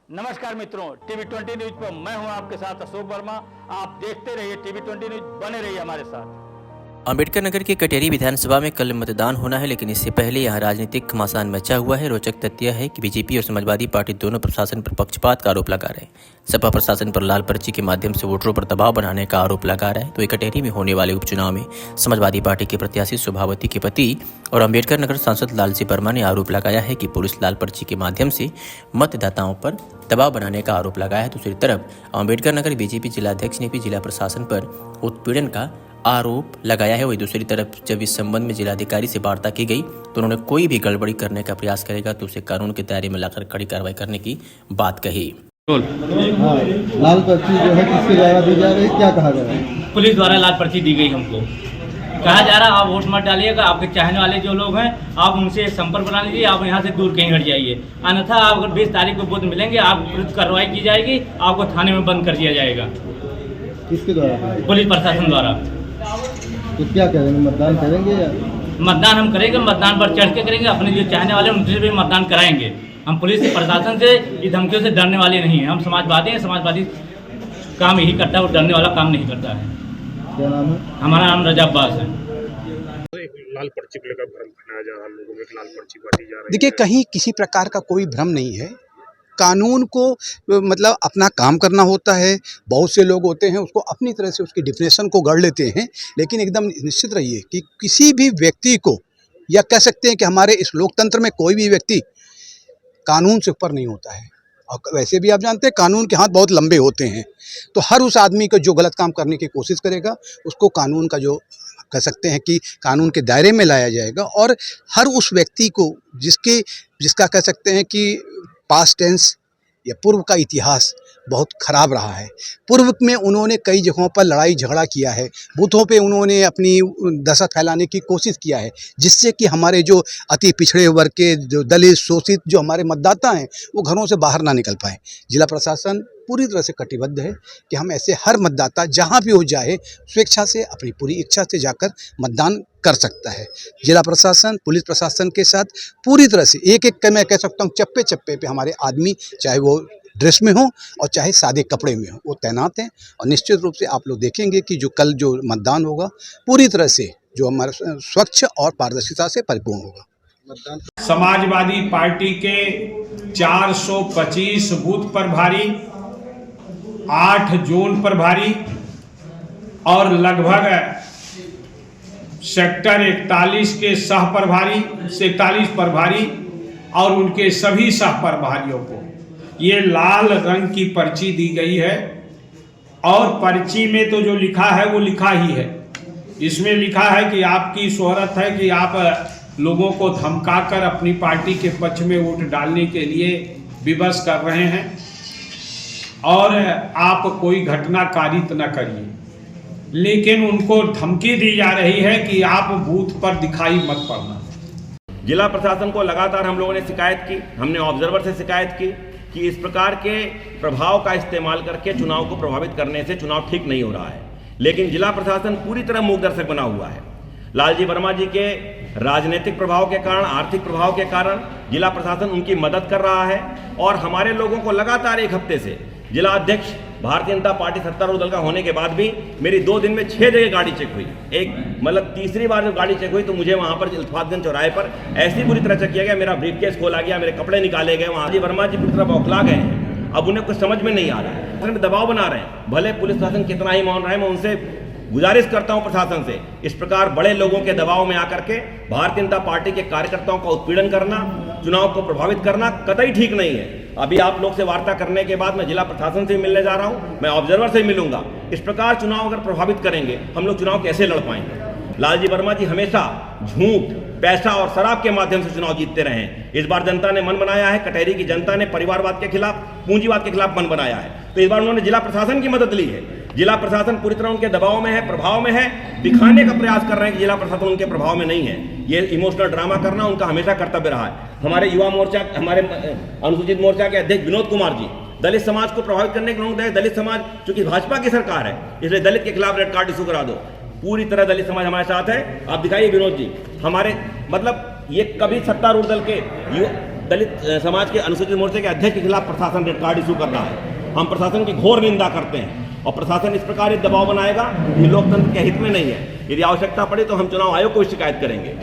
नमस्कार मित्रों, TV 20 news पर मैं हूं आपके साथ अशोक वर्मा। आप देखते रहिए टीवी 20 न्यूज, बने रहिए हमारे साथ। अम्बेडकर नगर के कटेरी विधानसभा में कल मतदान होना है, लेकिन इससे पहले यहां राजनीतिक घमासान मचा हुआ है। रोचक तथ्य है कि बीजेपी और समाजवादी पार्टी दोनों प्रशासन पर पक्षपात का आरोप लगा रहे हैं। सपा प्रशासन पर लाल पर्ची के माध्यम से वोटरों पर दबाव बनाने का आरोप लगा रहा है, तो कटेरी में होने वाले उपचुनाव में समाजवादी पार्टी के प्रत्याशी शोभावती के पति और अम्बेडकर नगर सांसद लालजी वर्मा ने आरोप लगाया है कि पुलिस लाल पर्ची के माध्यम से मतदाताओं पर दबाव बनाने का आरोप लगाया है। दूसरी तरफ अम्बेडकर नगर बीजेपी जिलाध्यक्ष ने भी जिला प्रशासन पर उत्पीड़न का आरोप लगाया है। वही दूसरी तरफ जब इस संबंध में जिलाधिकारी से वार्ता की गई तो उन्होंने कोई भी गड़बड़ी करने का प्रयास करेगा तो उसे कानून के दायरे में लाकर कड़ी कार्रवाई करने की बात कही। हाँ, लाल पर्ची जो है किसके द्वारा दी जा रही है, क्या कहा जा रहा है? पुलिस द्वारा लाल पर्ची दी गई हमको। कहा जा रहा है आप वोट मत डालिएगा, आपके चाहने वाले जो लोग हैं आप उनसे संपर्क बना लीजिए, आप यहाँ से दूर कहीं हट जाइए, अन्यथा आप अगर 20 तारीख को बुध मिलेंगे आप विरुद्ध कार्रवाई की जाएगी, आपको थाने में बंद कर दिया जाएगा। किसके द्वारा? पुलिस प्रशासन द्वारा। तो क्या करेंगे, मतदान करेंगे या? मतदान हम करेंगे, मतदान पर चढ़ के करेंगे, अपने जो चाहने वाले उनसे भी मतदान कराएंगे। हम पुलिस से प्रशासन से ये धमकियों से डरने वाले नहीं हैं। हम समाजवादी हैं, समाजवादी काम यही करता है, वो डरने वाला काम नहीं करता है। क्या नाम है? हमारा नाम रजा अब्बास है। लाल पर्ची को लेकर भ्रम फैलाया जा रहा है, लोगों में एक लाल पर्ची बांटी जा रही है। देखिए, कहीं किसी प्रकार का कोई भ्रम नहीं है। कानून को मतलब अपना काम करना होता है। बहुत से लोग होते हैं उसको अपनी तरह से उसकी डिफिनेशन को गढ़ लेते हैं, लेकिन एकदम निश्चित रहिए कि किसी भी व्यक्ति को, या कह सकते हैं कि हमारे इस लोकतंत्र में कोई भी व्यक्ति कानून से ऊपर नहीं होता है। और वैसे भी आप जानते हैं कानून के हाथ बहुत लंबे होते हैं, तो हर उस आदमी को जो गलत काम करने की कोशिश करेगा उसको कानून का जो कह सकते हैं कि कानून के दायरे में लाया जाएगा। और हर उस व्यक्ति को जिसका कह सकते हैं कि पास्ट टेंस या पूर्व का इतिहास बहुत ख़राब रहा है। पूर्व में उन्होंने कई जगहों पर लड़ाई झगड़ा किया है, बूथों पे उन्होंने अपनी दशा फैलाने की कोशिश किया है, जिससे कि हमारे जो अति पिछड़े वर्ग के जो दलित शोषित जो हमारे मतदाता हैं वो घरों से बाहर ना निकल पाए। जिला प्रशासन पूरी तरह से कटिबद्ध है कि हम ऐसे हर मतदाता जहाँ भी हो जाए स्वेच्छा से अपनी पूरी इच्छा से जाकर मतदान कर सकता है। जिला प्रशासन पुलिस प्रशासन के साथ पूरी तरह से एक मैं कह सकता हूँ चप्पे चप्पे पे हमारे आदमी, चाहे वो ड्रेस में हो और चाहे सादे कपड़े में हो, वो तैनात हैं। और निश्चित रूप से आप लोग देखेंगे कि जो कल जो मतदान होगा पूरी तरह से जो हमारा स्वच्छ और पारदर्शिता से परिपूर्ण होगा। समाजवादी पार्टी के 425 बूथ प्रभारी, 8 जोन प्रभारी और लगभग सेक्टर 41 के सह प्रभारी, 41 प्रभारी और उनके सभी सह प्रभारियों को ये लाल रंग की पर्ची दी गई है। और पर्ची में तो जो लिखा है वो लिखा ही है। इसमें लिखा है कि आपकी शोहरत है कि आप लोगों को धमकाकर अपनी पार्टी के पक्ष में वोट डालने के लिए विवश कर रहे हैं और आप कोई घटना कारित न करिए, लेकिन उनको धमकी दी जा रही है कि आप बूथ पर दिखाई मत पड़ना। जिला प्रशासन को लगातार हम लोगों ने शिकायत की, हमने ऑब्जर्वर से शिकायत की कि इस प्रकार के प्रभाव का इस्तेमाल करके चुनाव को प्रभावित करने से चुनाव ठीक नहीं हो रहा है। लेकिन जिला प्रशासन पूरी तरह मूकदर्शक बना हुआ है। लालजी वर्मा जी के राजनीतिक प्रभाव के कारण, आर्थिक प्रभाव के कारण जिला प्रशासन उनकी मदद कर रहा है। और हमारे लोगों को लगातार एक हफ्ते से जिला अध्यक्ष भारतीय जनता पार्टी सत्तारूढ़ दल का होने के बाद भी मेरी 2 दिन में 6 जगह गाड़ी चेक हुई। एक मतलब तीसरी बार जब गाड़ी चेक हुई तो मुझे वहां पर इल्तफातगंज चौराहे पर ऐसी बुरी तरह चेक किया गया, मेरा ब्रीफकेस खोला गया, मेरे कपड़े निकाले गए। वहाँ जी वर्मा जी पूरी तरह बौखला गए हैं। अब उन्हें कुछ समझ में नहीं आ रहा है, दबाव बना रहे हैं। भले पुलिस प्रशासन कितना ही मान रहा है, मैं उनसे गुजारिश करता हूं प्रशासन से, इस प्रकार बड़े लोगों के दबाव में आकर के भारतीय जनता पार्टी के कार्यकर्ताओं का उत्पीड़न करना, चुनाव को प्रभावित करना कतई ठीक नहीं है। अभी आप लोग से वार्ता करने के बाद मैं जिला प्रशासन से मिलने जा रहा हूं, मैं ऑब्जर्वर से मिलूंगा। इस प्रकार चुनाव अगर प्रभावित करेंगे हम लोग चुनाव कैसे लड़ पाएंगे? लालजी वर्मा जी हमेशा झूठ, पैसा और शराब के माध्यम से चुनाव जीतते रहे हैं। इस बार जनता ने मन बनाया है, कटहरी की जनता ने परिवारवाद के खिलाफ, पूंजीवाद के खिलाफ मन बनाया है, तो इस बार उन्होंने जिला प्रशासन की मदद ली है। जिला प्रशासन पूरी तरह उनके दबाव में है, प्रभाव में है, दिखाने का प्रयास कर रहे हैं कि जिला प्रशासन उनके प्रभाव में नहीं है। ये इमोशनल ड्रामा करना उनका हमेशा कर्तव्य रहा है। हमारे युवा मोर्चा, हमारे अनुसूचित मोर्चा के अध्यक्ष विनोद कुमार जी दलित समाज को प्रभावित करने के लिए, दलित समाज चूंकि भाजपा की सरकार है इसलिए दलित के खिलाफ रेड कार्ड इशू करा दो। पूरी तरह दलित समाज हमारे साथ है। आप दिखाइए विनोद जी, हमारे मतलब ये कभी सत्तारूढ़ दल के दलित समाज के अनुसूचित मोर्चे के अध्यक्ष के खिलाफ प्रशासन रेड कार्ड इशू कर रहा है। हम प्रशासन की घोर निंदा करते हैं और प्रशासन इस प्रकार एक दबाव बनाएगा ये लोकतंत्र के हित में नहीं है। यदि आवश्यकता पड़े तो हम चुनाव आयोग को भी शिकायत करेंगे।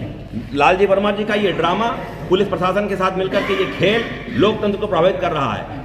लालजी वर्मा जी का ये ड्रामा, पुलिस प्रशासन के साथ मिलकर के ये खेल लोकतंत्र को प्रभावित कर रहा है।